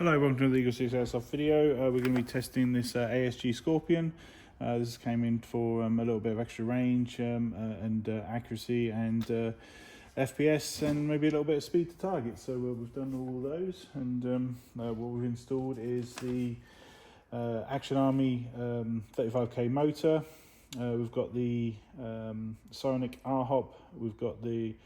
Hello, welcome to the Eagle 6 Airsoft video. We're going to be testing this ASG Scorpion. This came in for a little bit of extra range and accuracy and FPS and maybe a little bit of speed to target. So we've done all those, and what we've installed is the Action Army 35k motor. We've got the Psionic R-Hop, we've got the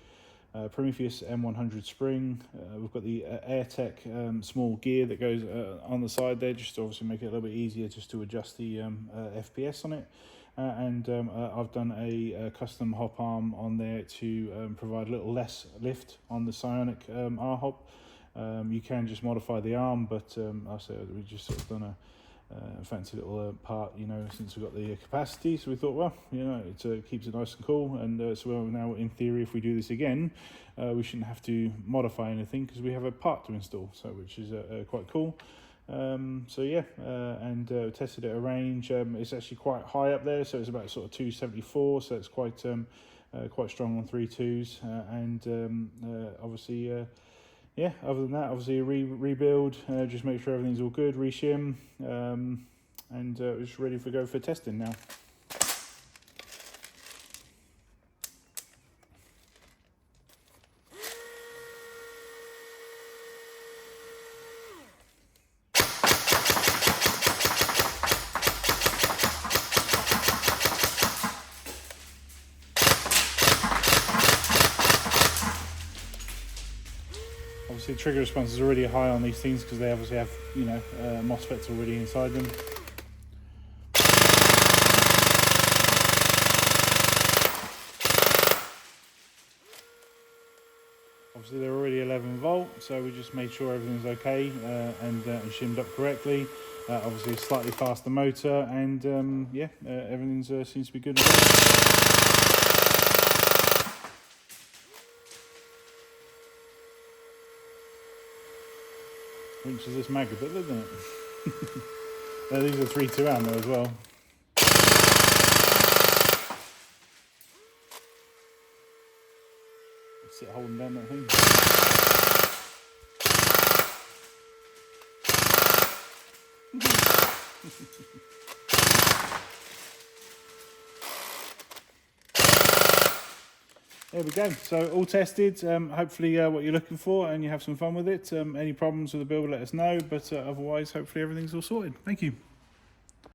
Prometheus M100 spring, we've got the Airtec small gear that goes on the side there, just to obviously make it a little bit easier just to adjust the FPS on it, and I've done a custom hop arm on there to provide a little less lift on the Psionic R-Hop. You can just modify the arm, but I said we just sort of done a fancy little part, you know, since we've got the capacity, so we thought, well, you know, it keeps it nice and cool, and so now in theory, if we do this again, we shouldn't have to modify anything because we have a part to install, so which is quite cool. So yeah, and tested at a range. It's actually quite high up there, so it's about sort of 274, so it's quite strong on 3.2s, and obviously yeah, other than that, obviously a rebuild, just make sure everything's all good, reshim, and just ready to go for testing now. Obviously, trigger response is already high on these things because they obviously have, you know, MOSFETs already inside them. Obviously, they're already 11 volt, so we just made sure everything's okay and shimmed up correctly. Obviously, a slightly faster motor, and yeah, everything seems to be good. Winches this mag a bit, doesn't it? These are 3.2 ammo as well. Sit holding down that thing. There we go, so all tested, hopefully what you're looking for and you have some fun with it. Any problems with the build, let us know, but otherwise hopefully everything's all sorted. Thank you.